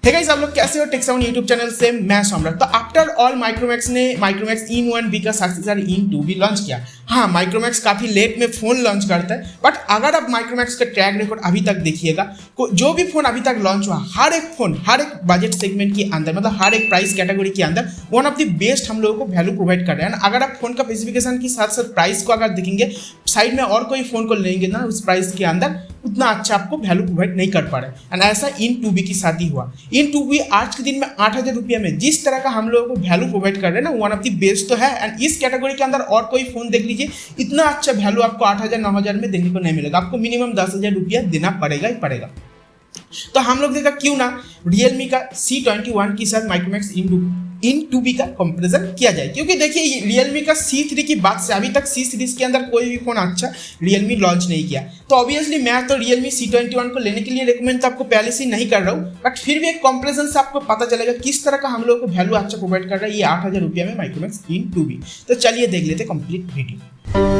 Hey guys, आप लोग कैसे हो? टेक्साउन यूट्यूब चैनल से मैं samrat। तो आफ्टर ऑल माइक्रोमैक्स ने माइक्रोमैक्स इन 1B का सक्सेसर इन 2B लॉन्च किया। हाँ, माइक्रोमैक्स काफी लेट में फोन लॉन्च करता है, बट अगर आप माइक्रोमैक्स का ट्रैक रिकॉर्ड अभी तक देखिएगा, जो भी फोन अभी तक लॉन्च हुआ, हर एक फोन हर एक बजट सेगमेंट के अंदर, मतलब हर एक प्राइस कैटेगरी के अंदर वन ऑफ द बेस्ट हम लोगों को वैल्यू प्रोवाइड कर रहे हैं। अगर आप फोन का स्पेसिफिकेशन के साथ साथ प्राइस को अगर देखेंगे, साइड में और कोई फोन को लेंगे ना उस प्राइस के अंदर, उतना अच्छा आपको वैल्यू प्रोवाइड नहीं कर पा रहे। एंड ऐसा इन 2B की शादी हुआ। इन 2B आज के दिन में 8,000 रुपये में जिस तरह का हम लोगों को वैल्यू प्रोवाइड कर रहे हैं ना, वन ऑफ द बेस्ट तो है। एंड इस कैटेगरी के अंदर और कोई फोन देख लीजिए, इतना अच्छा वैल्यू आपको 8,000 9,000 में देखने को नहीं मिलेगा। आपको मिनिमम 10,000 रुपया देना पड़ेगा ही पड़ेगा। तो हम लोग देखा क्यों ना Realme का C21 के साथ माइक्रोमैक्स इन 2B का कंपैरिजन किया जाए, क्योंकि देखिए Realme का C3 की बात से अभी तक C सीरीज के अंदर कोई भी फोन अच्छा Realme लॉन्च नहीं किया। तो ऑब्वियसली मैं तो Realme C21 को लेने के लिए रिकमेंड तो आपको पहले से नहीं कर रहा हूँ, बट फिर भी एक कंपैरिजन से आपको पता चलेगा किस तरह का हम लोग को वैल्यू अच्छा प्रोवाइड कर रहा है ये 8,000 रुपये में माइक्रोमैक्स इन 2B। तो चलिए देख लेते कंप्लीट वीडियो।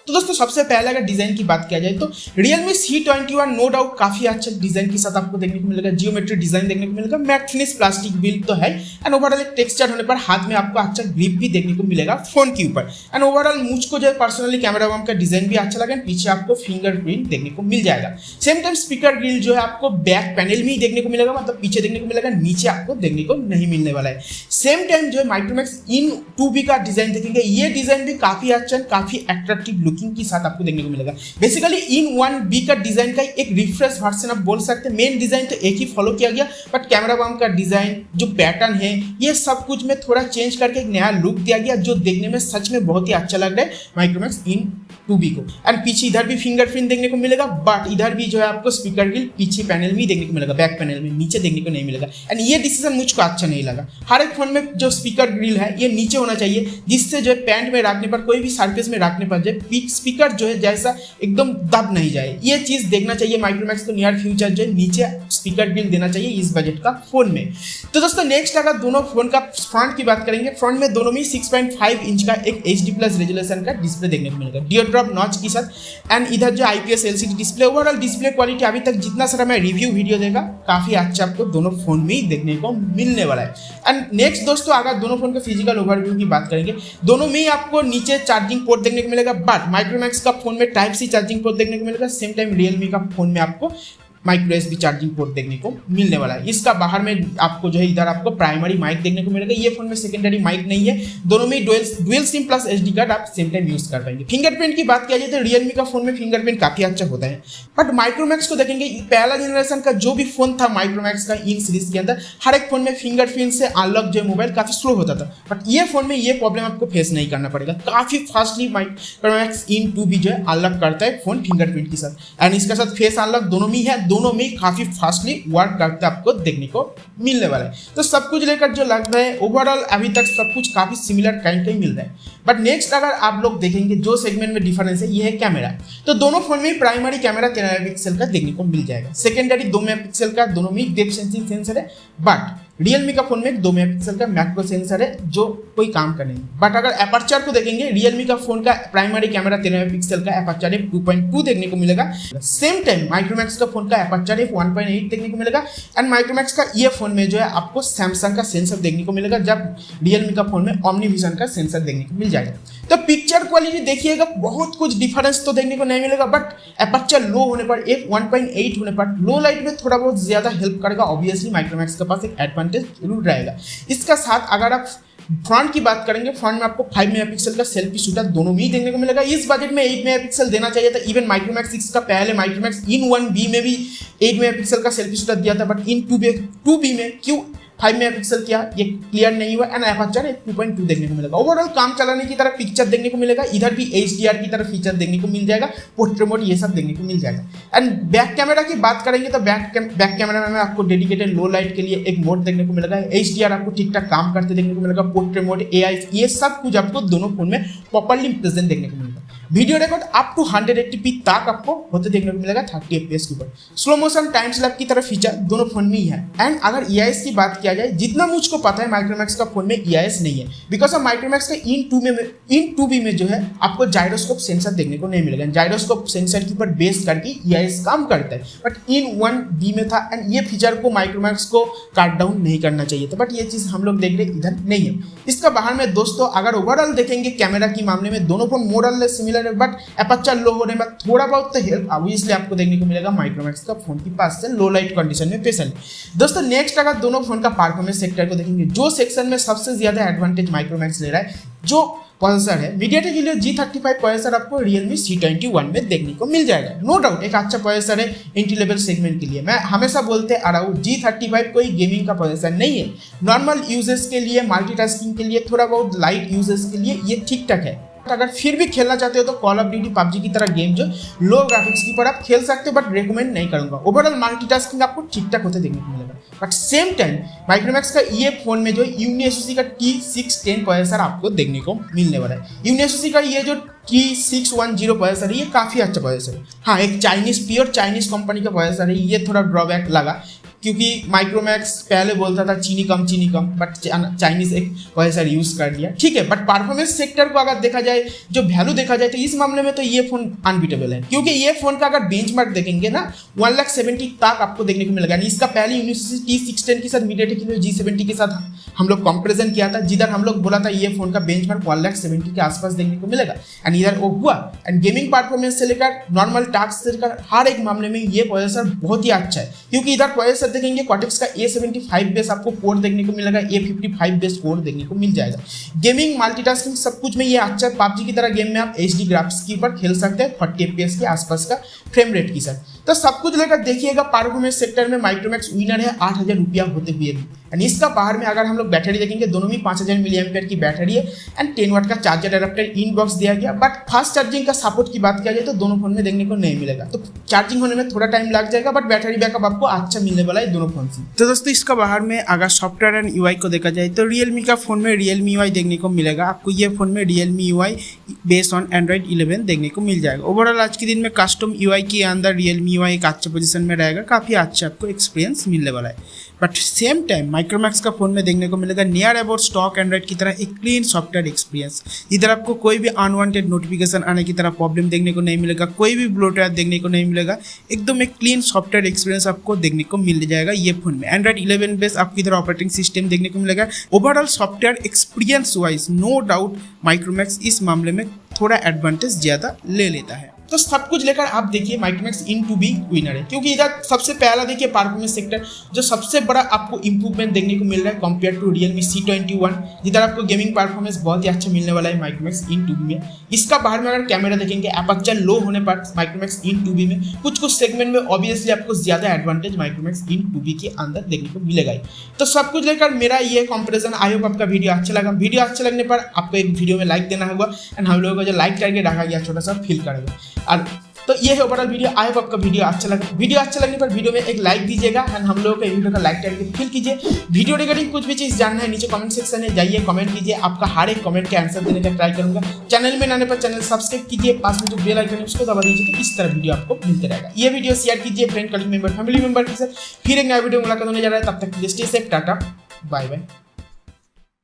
तो दोस्तों, सबसे पहले अगर डिजाइन की बात किया जाए तो Realme C21 नो डाउट काफी अच्छा डिजाइन के साथ आपको देखने को मिलेगा। जियोमेट्रिक डिजाइन देखने को मिलेगा, मैट फिनिश प्लास्टिक बिल्ड तो है। एंड ओवरऑल एक टेक्सचर होने पर हाथ में आपको अच्छा ग्रिप भी देखने को मिलेगा फोन के ऊपर। एंड ओवरऑल मुझको जो है पर्सनली कैमरा बम का डिजाइन भी अच्छा लगा। पीछे आपको फिंगरप्रिंट देखने को मिल जाएगा। सेम टाइम स्पीकर ग्रिल जो है आपको बैक पैनल में ही देखने को मिलेगा, मतलब पीछे देखने को मिलेगा, नीचे आपको देखने को नहीं मिलने वाला है। सेम टाइम जो है माइक्रोमैक्स इन 2B का डिजाइन देखेंगे, ये डिजाइन भी काफी अच्छा, काफी अट्रैक्टिव लुकिंग के साथ आपको देखने को मिलेगा। बेसिकली इन 1B का डिजाइन का एक रिफ्रेश वर्जन आप बोल सकते हैं। मेन डिजाइन तो एक ही फॉलो किया गया, बट कैमरा बम का डिजाइन जो पैटर्न है ये सब कुछ में थोड़ा चेंज करके एक नया लुक दिया गया, जो देखने में सच में बहुत ही अच्छा लग रहा है माइक्रोमैक्स इन 2B को। एंड पीछे इधर भी फिंगरप्रिंट देखने को मिलेगा, बट इधर भी जो है आपको स्पीकर ग्रिल पीछे पैनल में देखने को मिलेगा, बैक पैनल में, नीचे देखने को नहीं मिलेगा। एंड ये डिसीजन मुझको अच्छा नहीं लगा। हर एक फोन में जो स्पीकर ग्रिल है ये नीचे होना चाहिए, जिससे जो है पैंट में रखने पर, कोई भी सरफेस में रखने पर जो स्पीकर जो है जैसा एकदम दब नहीं जाए, ये चीज देखना चाहिए माइक्रोमैक्स को। नियर फ्यूचर जो है नीचे स्पीकर ग्रिल देना चाहिए इस बजट का फोन में। तो दोस्तों, नेक्स्ट अगर दोनों फोन का फ्रंट की बात करेंगे, फ्रंट में दोनों में 6.5 इंच का एक HD+ रेजोल्यूशन का डिस्प्ले देखने को मिलेगा, टियरड्रॉप नॉच के साथ। एंड इधर जो IPS LCD display, overall display quality अभी तक जितना सारा मैं रिव्यू वीडियो देखा, काफी अच्छा आपको दोनों फोन में ही देखने को मिलने वाला है। एंड नेक्स्ट दोस्तों, अगर दोनों फोन का फिजिकल ओवरव्यू की बात करेंगे, दोनों में ही आपको नीचे चार्जिंग पोर्ट देखने को मिलेगा, बट माइक्रोमैक्स का फोन में टाइप सी चार्जिंग पोर्ट देखने को मिलेगा। सेम टाइम Realme का फोन में आपको माइक्रो USB चार्जिंग पोर्ट देखने को मिलने वाला है। इसका बाहर में आपको जो है इधर आपको प्राइमरी माइक देखने को मिलेगा। ये फोन में सेकेंडरी माइक नहीं है, दोनों में dual SIM plus SD card आप सेम टाइम यूज कर पाएंगे। फिंगरप्रिंट की बात किया जाए तो Realme का फोन में फिंगरप्रिंट काफी अच्छा होता है, बट माइक्रोमैक्स को देखेंगे, पहला जनरेशन का जो भी फोन था माइक्रोमैक्स का इन सीरीज के अंदर, हर एक फोन में फिंगरप्रिंट से अनलॉक जो मोबाइल काफी स्लो होता था, बट ये फोन में ये प्रॉब्लम आपको फेस नहीं करना पड़ेगा। काफी फास्टली माइक्रोमैक्स इन 2B जो है अनलॉक करता है फोन फिंगरप्रिंट के साथ। एंड इसके साथ फेस अनलॉक दोनों में है, दोनों में काफी फास्टली वर्क करते आपको देखने को मिलने वाला है। तो सब कुछ लेकर जो लग रहा है ओवरऑल अभी तक सब कुछ काफी सिमिलर काइंड का ही मिल रहा है। बट नेक्स्ट अगर आप लोग देखेंगे जो सेगमेंट में डिफरेंस है, ये है कैमरा। तो दोनों फोन में प्राइमरी कैमरा 13 मेगापिक्सल का देखने को मिल जाएगा, सेकेंडरी 2 मेगापिक्सल का, दोनों में डेप्थ सेंसिंग सेंसर है। बट Realme का फोन में 2 मेगापिक्सल का मैक्रो सेंसर है, जो कोई काम का नहीं। बट अगर एपर्चर को देखेंगे, Realme का फोन का प्राइमरी कैमरा 13 मेगापिक्सल का एपर्चर है 2.2 देखने को मिलेगा। सेम टाइम माइक्रोमैक्स का फोन का एपर्चर है 1.8 देखने को मिलेगा। एंड माइक्रोमैक्स का ये फोन में जो है आपको सैमसंग का सेंसर देखने को मिलेगा, जब Realme का फोन में ओमनीविजन का सेंसर देखने को मिल जाएगा। तो पिक्चर क्वालिटी देखिएगा, बहुत कुछ डिफरेंस तो देखने को नहीं मिलेगा, बट एपर्चर लो होने पर, 1.8 होने पर, लो लाइट में थोड़ा बहुत ज्यादा हेल्प करेगा। ऑब्वियसली माइक्रोमैक्स के पास एक एडवांटेज जरूर रहेगा। इसका साथ अगर आप फ्रंट की बात करेंगे, फ्रंट में आपको 5 मेगापिक्सल का सेल्फी शूटर दोनों में ही देखने को मिलेगा। इस बजट में 8 मेगापिक्सल देना चाहिए था। इवन माइक्रोमैक्स 6 का पहले माइक्रोमैक्स इन 1B में भी 8 मेगापिक्सल का सेल्फी शूटर दिया था, बट इन 2B में क्यों 5 मेगापिक्सल किया, ये क्लियर नहीं हुआ। एंड एपर्चर 2.2 देखने को मिलेगा। ओवरऑल काम चलाने की तरफ पिक्चर देखने को मिलेगा, इधर भी HDR की तरफ फीचर देखने को मिल जाएगा, पोर्ट्रेट मोड ये सब देखने को मिल जाएगा। एंड बैक कैमरा की बात करेंगे तो बैक कैमरा में आपको डेडिकेटेड लो लाइट के लिए एक मोड देखने को मिलेगा, HDR आपको ठीक ठाक काम करते देखने को मिलेगा, पोर्ट्रेट मोड, AI, ये सब कुछ आपको दोनों फोन में प्रॉपर्ली प्रेजेंट देखने को मिलेगा। Video record up to 180p तक आपको होते देखने को मिलेगा 30 FPS के ऊपर। स्लो मोशन टाइम स्लैप की तरफ फीचर दोनों फोन में ही है। एंड अगर EIS की बात किया जाए, जितना मुझको पता है माइक्रोमैक्स का फोन में EIS नहीं है, बिकॉज ऑफ माइक्रोमैक्स का इन 2B में जो है आपको जायरोस्कोप सेंसर देखने को नहीं मिलेगा। जायरोस्कोप सेंसर के ऊपर बेस करके हाईलाइट्स काम करता है, बट इन 1B में था एंड ये फीचर को माइक्रोमैक्स को काट डाउन नहीं करना चाहिए था, बट ये चीज़ हम लोग देख रहे इधर नहीं है। इसका बाहर में दोस्तों अगर ओवरऑल देखेंगे कैमरा की मामले में दोनों फोन मोरल सिमिलर है, बट एपर्चर लो होने में थोड़ा बहुत तो हेल्प ऑब्वियसली आपको देखने को मिलेगा माइक्रोमैक्स का फोन के पास से लो लाइट कंडीशन में स्पेशली। दोस्तों नेक्स्ट अगर दोनों फोन का परफॉर्मेंस सेक्टर को देखेंगे, जो सेक्शन में सबसे ज्यादा एडवांटेज माइक्रोमैक्स ले रहा है जो प्रोसेसर है मीडियाटेक हीलियो G35 प्रोसेसर आपको Realme C21 में देखने को मिल जाएगा। नो डाउट एक अच्छा प्रोसेसर है एंट्री लेवल सेगमेंट के लिए। मैं हमेशा बोलते आ रहा हूँ G35 कोई गेमिंग का प्रोसेसर नहीं है, नॉर्मल यूजेस के लिए, मल्टीटास्किंग के लिए, थोड़ा बहुत लाइट यूजेस के लिए ये ठीक ठाक है। अगर फिर भी खेलना चाहते हो तो कॉल ऑफ ड्यूटी पबजी की तरह गेम जो लो ग्राफिक्स की पर आप खेल सकते हो, बट रेकमेंड नहीं करूंगा। ओवरऑल मल्टीटास्किंग आपको ठीक ठाक होते देखने को मिलेगा, बट सेम टाइम माइक्रोमैक्स का ये फोन में जो unisoc का T610 प्रोसेसर आपको देखने को मिलने वाला है। unisoc का ये जो T610 प्रोसेसर है ये काफ़ी अच्छा प्रोसेसर है। हाँ, एक प्योर चाइनीज कंपनी का प्रोसेसर है, ये थोड़ा ड्रॉबैक लगा क्योंकि माइक्रोमैक्स पहले बोलता था चीनी कम, बट चाइनीज एक प्रोसेसर यूज कर लिया, ठीक है। बट परफॉर्मेंस सेक्टर को अगर देखा जाए, जो वैल्यू देखा जाए, तो इस मामले में तो ये फोन अनबीटेबल है, क्योंकि ये फोन का अगर बेंचमार्क देखेंगे ना 1,70,000 तक आपको देखने को मिलेगा। इसका पहले unisoc T610 के साथ मीडियाटेक हीलियो G70 के साथ हम लोग कंपैरिजन किया था, जिधर हम लोग बोला था ये फोन का बेंचमार्क 1,70,000 के आसपास देखने को मिलेगा, एंड इधर वो हुआ। एंड गेमिंग परफॉर्मेंस से लेकर नॉर्मल टास्क से लेकर हर एक मामले में ये प्रोसेसर बहुत ही अच्छा है, क्योंकि इधर प्रोसेसर देखेंगे क्वार्टेक्स का A75 बेस आपको कोर देखने को मिलेगा, A55 बेस कोर देखने को मिल जाएगा। गेमिंग मल्टीटास्किंग सब कुछ में ये अच्छा है। पबजी की तरह गेम में आप HD ग्राफिक्स की ऊपर खेल सकते हैं 40 FPS के आसपास का फ्रेम रेट की साथ। तो सब कुछ लेकर देखिएगा परफॉर्मेंस सेक्टर में माइक्रोमैक्स विनर है 8,000 रुपया होते हुए भी। एंड इसका बाहर में अगर हम लोग बैटरी देखेंगे, दोनों में 5000 mAh की बैटरी है एंड 10 वाट का चार्जर एडाप्टर इन बॉक्स दिया गया। बट फास्ट चार्जिंग का सपोर्ट की बात किया जाए तो दोनों फोन में देखने को नहीं मिलेगा, तो चार्जिंग होने में थोड़ा टाइम लग जाएगा, बट बैटरी बैकअप आपको अच्छा मिलने वाला है दोनों फोन से। तो दोस्तों इसका बाहर में अगर सॉफ्टवेयर एंड UI को देखा जाए तो Realme का फोन में Realme UI देखने को मिलेगा आपको। ये फोन में Realme UI based on Android 11 देखने को मिल जाएगा। ओवरऑल आज के दिन में कस्टम UI के अंदर Realme UI एक अच्छा पोजीशन में रहेगा, काफ़ी अच्छा आपको एक्सपीरियंस मिलने वाला है। बट सेम टाइम माइक्रोमैक्स का फोन में देखने को मिलेगा नियर अबाउट स्टॉक एंड्रॉइड की तरह एक क्लीन सॉफ्टवेयर एक्सपीरियंस। इधर आपको कोई भी अनवांटेड नोटिफिकेशन आने की तरह प्रॉब्लम देखने को नहीं मिलेगा, कोई भी ब्लोटवेयर देखने को नहीं मिलेगा, एकदम एक क्लीन सॉफ्टवेयर एक्सपीरियंस आपको देखने को मिल जाएगा ये फोन में। एंड्रॉइड 11 बेस आपको इधर ऑपरेटिंग सिस्टम देखने को मिलेगा। Overall software experience wise no doubt Micromax इस मामले में थोड़ा एडवांटेज ज़्यादा ले लेता है। तो सब कुछ लेकर आप देखिए Micromax in two B winner है, क्योंकि इधर सबसे पहला देखिए परफॉर्मेंस सेक्टर जो सबसे बड़ा आपको इंप्रूवमेंट देखने को मिल रहा है कंपेयर टू Realme C21, जिधर आपको गेमिंग परफॉर्मेंस बहुत ही अच्छा मिलने वाला है माइक्रोमैक्स इन टू बी में। इसका बाहर में अगर कैमरा देखेंगे एपर्चर लो होने पर माइक्रोमैक्स इन टू बी में कुछ सेगमेंट में ऑब्वियसली आपको ज्यादा advantage Micromax in two B के अंदर देखने को मिलेगा। तो सब कुछ लेकर मेरा ये कंपेरिजन, आई होप आपका वीडियो अच्छा लगा। वीडियो अच्छा लगने पर आपको एक वीडियो में लाइक देना होगा एंड हम लोगों को जो लाइक करके रखा गया छोटा सा फील करेगा। और तो ये है ओवरऑल वीडियो। आई होप आपका वीडियो अच्छा लगा। वीडियो अच्छा लगने पर वीडियो में एक लाइक दीजिएगा एंड हम लोगों के वीडियो का लाइक करके फील कीजिए। वीडियो रिगार्डिंग कुछ भी चीज़ जानना है नीचे कमेंट सेक्शन में जाइए, कमेंट कीजिए, आपका हर एक कमेंट के आंसर देने का ट्राई करूंगा। चैनल में आने पर चैनल सब्सक्राइब कीजिए, पास में जो बेल आइकन है उसको दबा दीजिए, तो इस तरह वीडियो आपको मिलते रहेगा। ये वीडियो शेयर कीजिए friend, colleague member, family member के साथ। फिर एक नया वीडियो मुलाकात होने जा रहा है, तब तक के लिए stay safe, tata bye bye.